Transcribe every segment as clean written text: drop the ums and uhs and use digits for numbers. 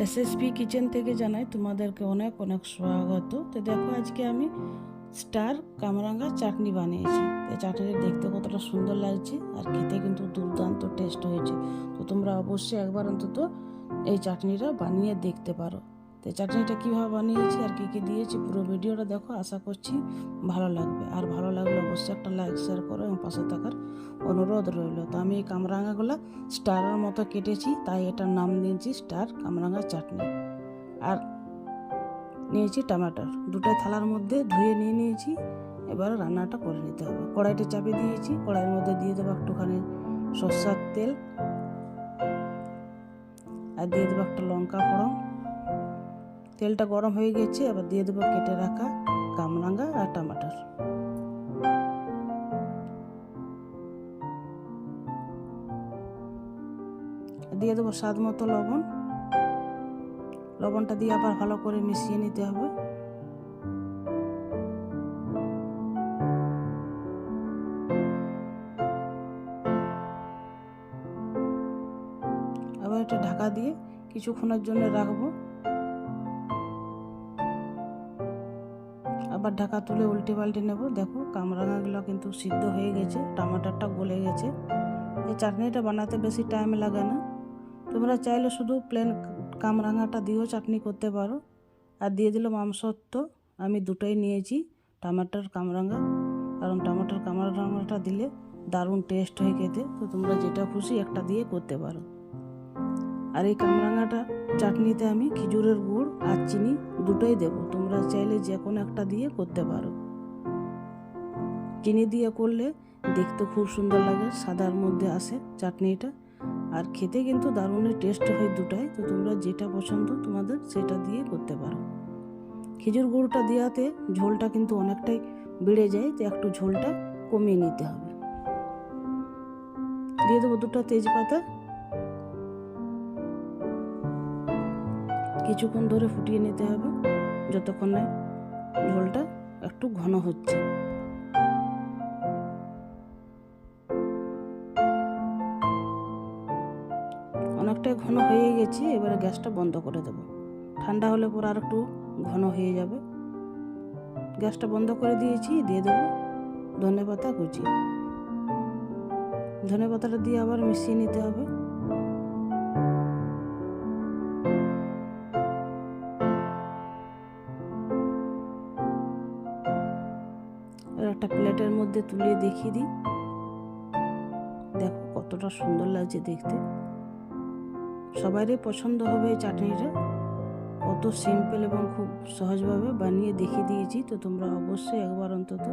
SSP kitchen থেকে জানাই তোমাদেরকে অনেক অনেক স্বাগত। তো দেখো আজকে আমি স্টার কামরাঙ্গা চাটনি বানিয়েছি। এই চাটনিটা দেখতে কতটা সুন্দর লাগছে আর খেতে কিন্তু দুর্দান্ত টেস্ট হয়েছে। তো তোমরা অবশ্যই একবার অন্তত এই চাটনিটা বানিয়ে দেখতে পারো। তো চাটনিটা কীভাবে বানিয়েছি আর কী কী দিয়েছি পুরো ভিডিওটা দেখো, আশা করছি ভালো লাগবে। আর ভালো লাগলে অবশ্যই একটা লাইক শেয়ার করো এবং পাশে থাকার অনুরোধ রইল। তো আমি এই কামরাঙাগুলো স্টারের মতো কেটেছি, তাই এটার নাম দিয়েছি স্টার কামরাঙা চাটনি। আর নিয়েছি টমেটোর দুটোই থালার মধ্যে ধুয়ে নিয়েছি। এবার রান্নাটা করে নিতে হবে। কড়াইটা চাপিয়ে দিয়েছি, কড়াইয়ের মধ্যে দিয়ে দেবো একটুখানি সরষের তেল আর দিয়ে দেবো একটা লঙ্কা ফোড়ন। তেলটা গরম হয়ে গেছে, এবার দিয়ে দেবো কেটে রাখা কামরাঙা আর টমেটোর। দিয়ে দেবো স্বাদ মতো লবণ। লবণটা দিয়ে আবার ভালো করে মিশিয়ে নিতে হবে। আবার এটা ঢাকা দিয়ে কিছুক্ষণের জন্য রাখবো। আবার ঢাকা তুলে উল্টে পাল্টে নেব। দেখো কামরাঙাগুলো কিন্তু সিদ্ধ হয়ে গেছে, টমেটোটা গলে গেছে। এই চাটনিটা বানাতে বেশি টাইম লাগে না। তোমরা চাইলে শুধু প্লেন কামরাঙাটা দিয়েও চাটনি করতে পারো। আর দিয়ে দিলাম আমসত্ব, আমি দুটোই নিয়েছি, টমেটোর কামরাঙা, কারণ টমেটোর কামরাঙাটা দিলে দারুণ টেস্ট হয় খেতে। তো তোমরা যেটা খুশি একটা দিয়ে করতে পারো। আর এই কামরাঙাটা চাটনিতে আমি খেজুরের গুড় আর চিনি দুটোই দেবো। তোমরা চাইলে যে কোনো একটা দিয়ে করতে পারো। চিনি দিয়ে করলে দেখতে খুব সুন্দর লাগে, সাদার মধ্যে আসে চাটনিটা, আর খেতে কিন্তু দারুণ টেস্ট হয় দুটাই। তো তোমরা যেটা পছন্দ তোমাদের সেটা দিয়ে করতে পারো। খেজুর গুড়টা দেওয়াতে ঝোলটা কিন্তু অনেকটাই বেড়ে যায়, তো একটু ঝোলটা কমিয়ে নিতে হবে। দিয়ে দেবো দুটো তেজপাতা। কিছুক্ষণ ধরে ফুটিয়ে নিতে হবে যতক্ষণে ঝোলটা একটু ঘন হচ্ছে। অনেকটাই ঘন হয়ে গেছে, এবারে গ্যাসটা বন্ধ করে দেবো। ঠান্ডা হলে পর আর একটু ঘন হয়ে যাবে। গ্যাসটা বন্ধ করে দিয়েছি। দিয়ে দেবো ধনেপাতা কুচি। ধনেপাতাটা দিয়ে আবার মিশিয়ে নিতে হবে। আর একটা প্লেটের মধ্যে তুলে দেখিয়ে দিই। দেখো কতটা সুন্দর লাগছে দেখতে, সবারই পছন্দ হবে এই চাটনিটা। কত সিম্পল এবং খুব সহজভাবে বানিয়ে দেখিয়ে দিয়েছি। তো তোমরা অবশ্যই একবার অন্তত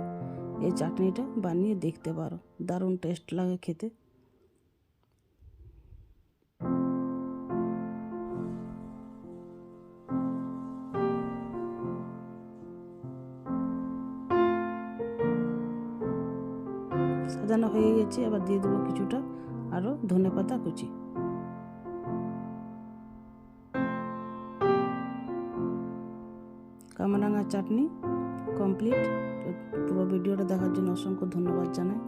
এই চাটনিটা বানিয়ে দেখতে পারো, দারুণ টেস্ট লাগে খেতে। সাজানো হয়ে গেছে, আবার দিয়ে দেবো কিছুটা আরও ধনেপাতা কুচি। কামরাঙা চাটনি কমপ্লিট। পুরো ভিডিওটা দেখার জন্য অসংখ্য ধন্যবাদ জানাই।